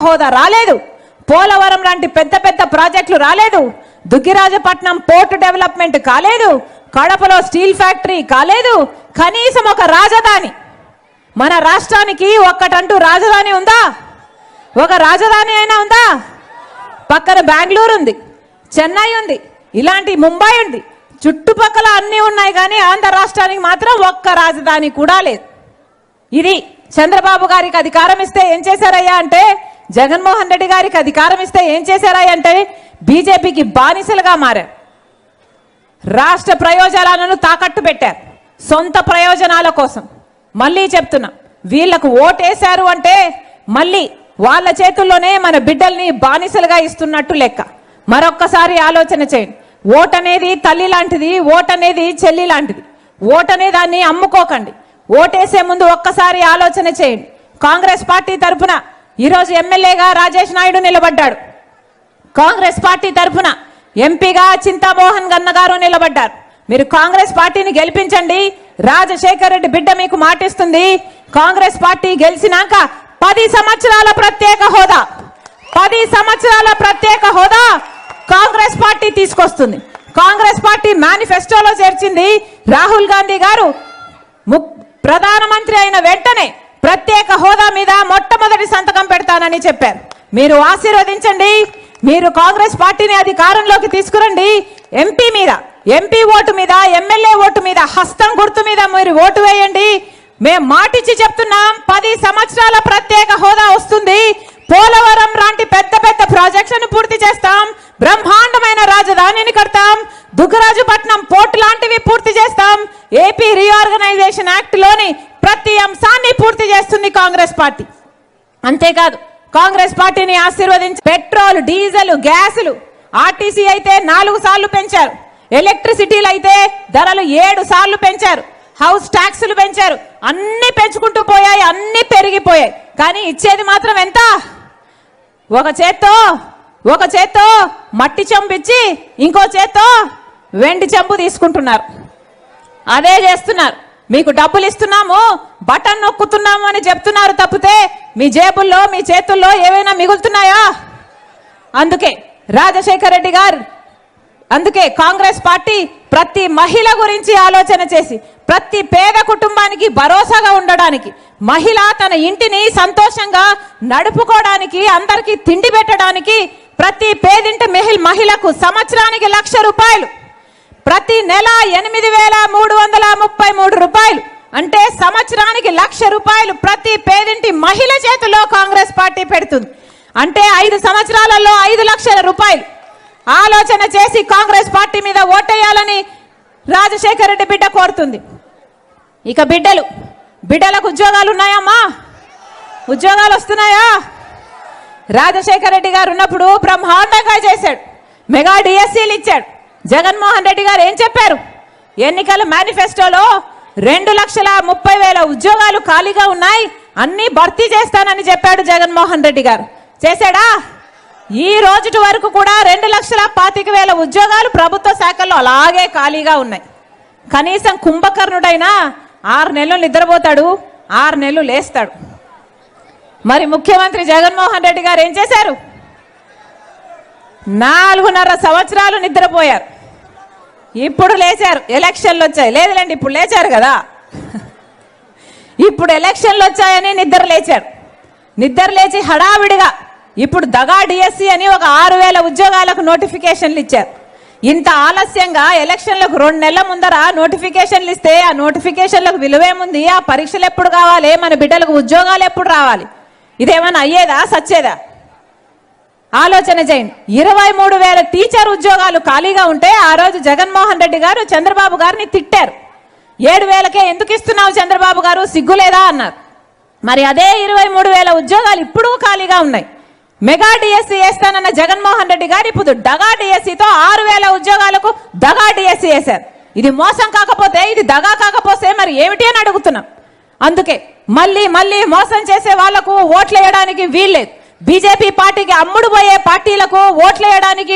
హోదా రాలేదు, పోలవరం లాంటి పెద్ద పెద్ద ప్రాజెక్టులు రాలేదు, దుగ్గిరాజపట్నం పోర్టు డెవలప్మెంట్ కాలేదు, కడపలో స్టీల్ ఫ్యాక్టరీ కాలేదు, కనీసం ఒక రాజధాని మన రాష్ట్రానికి ఒక్కటంటూ రాజధాని ఉందా? ఒక రాజధాని అయినా ఉందా? పక్కన బెంగళూరు ఉంది, చెన్నై ఉంది, ఇలాంటి ముంబై ఉంది, చుట్టుపక్కల అన్నీ ఉన్నాయి, కానీ ఆంధ్ర రాష్ట్రానికి మాత్రం ఒక్క రాజధాని కూడా లేదు. ఇది చంద్రబాబు గారికి అధికారం ఇస్తే ఏం చేశారయ్యా అంటే, జగన్మోహన్ రెడ్డి గారికి అధికారం ఇస్తే ఏం చేశారయ్యా అంటే బీజేపీకి బానిసలుగా మారారు. రాష్ట్ర ప్రయోజనాలను తాకట్టు పెట్టారు సొంత ప్రయోజనాల కోసం. మళ్ళీ చెప్తున్నా, వీళ్లకు ఓటేశారు అంటే మళ్ళీ వాళ్ళ చేతుల్లోనే మన బిడ్డల్ని బానిసలుగా ఇస్తున్నట్టు లెక్క. మరొక్కసారి ఆలోచన చేయండి. ఓట్ అనేది తల్లి లాంటిది, ఓట్ అనేది చెల్లి లాంటిది. ఓట్ అనే దాన్ని అమ్ముకోకండి. ఓటేసే ముందు ఒక్కసారి ఆలోచన చేయండి. కాంగ్రెస్ పార్టీ తరఫున ఈరోజు ఎమ్మెల్యేగా రాజేష్ నాయుడు నిలబడ్డాడు. కాంగ్రెస్ పార్టీ తరఫున ఎంపీగా చింతామోహన్ గన్న గారు నిలబడ్డారు. మీరు కాంగ్రెస్ పార్టీని గెలిపించండి. రాజశేఖర్ రెడ్డి బిడ్డ మీకు మాటిస్తుంది, కాంగ్రెస్ పార్టీ గెలిచినాక 10 సంవత్సరాల ప్రత్యేక హోదా, 10 సంవత్సరాల ప్రత్యేక హోదా కాంగ్రెస్ పార్టీ తీసుకొస్తుంది. కాంగ్రెస్ పార్టీ మేనిఫెస్టోలో చేర్చింది, రాహుల్ గాంధీ గారు ప్రధానమంత్రి అయిన వెంటనే ప్రత్యేక హోదా మీద మొట్టమొదటి సంతకం పెడతానని చెప్పారు. మీరు ఆశీర్వదించండి. మీరు కాంగ్రెస్ పార్టీని అధికారంలోకి తీసుకురండి. ఎంపీ మీద, ఎంపీ ఓటు మీద, ఎమ్మెల్యే ఓటు మీద, హస్తం గుర్తు మీద మీరు ఓటు వేయండి. మేము మాటిచ్చి చెప్తున్నాం, 10 సంవత్సరాల ప్రత్యేక హోదా వస్తుంది. పోలవరం లాంటి పెద్ద పెద్ద ప్రాజెక్టులను పూర్తి చేస్తాం, బ్రహ్మాండమైన రాజధానిని కడతాం, దుగ్గరాజుపట్నం పోర్ట్ లాంటివి పూర్తి చేస్తాం. ఏపీ రీఆర్గనైజేషన్ యాక్ట్ లోని ప్రతి అంశాన్ని పూర్తి చేస్తుంది కాంగ్రెస్ పార్టీ. అంతేకాదు, కాంగ్రెస్ పార్టీని ఆశీర్వదించి పెట్రోల్, డీజిల్, గ్యాసులు, ఆర్టీసీ అయితే 4 సార్లు పెంచారు, ఎలక్ట్రిసిటీలు అయితే ధరలు 7 సార్లు పెంచారు, హౌస్ ట్యాక్సులు పెంచారు. అన్ని పెంచుకుంటూ పోయాయి, అన్ని పెరిగిపోయాయి. కానీ ఇచ్చేది మాత్రం ఎంత? ఒక చేత్తో మట్టి చెంబు ఇచ్చి ఇంకో చేత్తో వెండి చెంబు తీసుకుంటున్నారు. అదే చేస్తున్నారు. మీకు డబ్బులు ఇస్తున్నాము, బటన్ నొక్కుతున్నాము అని చెప్తున్నారు తప్పితే మీ జేబుల్లో, మీ చేతుల్లో ఏవైనా మిగులుతున్నాయా? అందుకే రాజశేఖర్ రెడ్డి గారు, అందుకే కాంగ్రెస్ పార్టీ ప్రతి మహిళ గురించి ఆలోచన చేసి, ప్రతి పేద కుటుంబానికి భరోసాగా ఉండడానికి, మహిళ తన ఇంటిని సంతోషంగా నడుపుకోవడానికి, అందరికీ తిండి పెట్టడానికి, ప్రతి పేదింటి మహిళకు సంవత్సరానికి 1,00,000 రూపాయలు, ప్రతి నెల 8,333 రూపాయలు, అంటే సంవత్సరానికి 1,00,000 రూపాయలు ప్రతి పేదింటి మహిళ చేతిలో కాంగ్రెస్ పార్టీ పెడుతుంది. అంటే 5 సంవత్సరాలలో 5 లక్షల రూపాయలు. ఆలోచన చేసి కాంగ్రెస్ పార్టీ మీద ఓటేయాలని రాజశేఖర్ రెడ్డి బిడ్డ కోరుతుంది. ఇక బిడ్డలకు ఉద్యోగాలు ఉన్నాయమ్మా? ఉద్యోగాలు వస్తున్నాయా? రాజశేఖర్ రెడ్డి గారు ఉన్నప్పుడు బ్రహ్మాండంగా చేశాడు, మెగా డిఎస్సీలు ఇచ్చాడు. జగన్మోహన్ రెడ్డి గారు ఏం చెప్పారు? ఎన్నికల మేనిఫెస్టోలో 2,30,000 ఉద్యోగాలు ఖాళీగా ఉన్నాయి, అన్ని భర్తీ చేస్తానని చెప్పాడు జగన్మోహన్ రెడ్డి గారు. చేశాడా? ఈ రోజు వరకు కూడా 2,25,000 ఉద్యోగాలు ప్రభుత్వ శాఖల్లో అలాగే ఖాళీగా ఉన్నాయి. కనీసం కుంభకర్ణుడైనా 6 నెలలు నిద్రపోతాడు, 6 నెలలు లేస్తాడు. మరి ముఖ్యమంత్రి జగన్మోహన్ రెడ్డి గారు ఏం చేశారు? 4.5 సంవత్సరాలు నిద్రపోయారు. ఇప్పుడు లేచారు, ఎలక్షన్లు వచ్చాయి. లేదులేండి, ఇప్పుడు లేచారు కదా, ఇప్పుడు ఎలక్షన్లు వచ్చాయని నిద్ర లేచారు. నిద్ర లేచి హడావిడిగా ఇప్పుడు దగా డిఎస్సి అని ఒక 6,000 ఉద్యోగాలకు నోటిఫికేషన్లు ఇచ్చారు. ఇంత ఆలస్యంగా ఎలక్షన్లకు 2 నెలల ముందర నోటిఫికేషన్లు ఇస్తే ఆ నోటిఫికేషన్లకు విలువేముంది? ఆ పరీక్షలు ఎప్పుడు కావాలి? మన బిడ్డలకు ఉద్యోగాలు ఎప్పుడు రావాలి? ఇదేమన్నా అయ్యేదా? సచ్చేదా? ఆలోచన చేయండి. 23,000 టీచర్ ఉద్యోగాలు ఖాళీగా ఉంటే ఆ రోజు జగన్మోహన్ రెడ్డి గారు చంద్రబాబు గారిని తిట్టారు. 7,000కే ఎందుకు ఇస్తున్నావు చంద్రబాబు గారు, సిగ్గులేదా అన్నారు. మరి అదే 23,000 ఉద్యోగాలు ఇప్పుడు ఖాళీగా ఉన్నాయి. మెగా డిఎస్సీ వేస్తానన్న జగన్మోహన్ రెడ్డి గారు ఇప్పుడు దగా డిఎస్సీతో 6,000 ఉద్యోగాలకు దగా డిఎస్సీ వేశారు. ఇది మోసం కాకపోతే, ఇది దగా కాకపోతే మరి ఏమిటి అని అడుగుతున్నాం. అందుకే మళ్ళీ మోసం చేసే వాళ్లకు ఓట్లు వేయడానికి వీల్లేదు. బీజేపీ పార్టీకి అమ్ముడు పోయే పార్టీలకు ఓట్లు వేయడానికి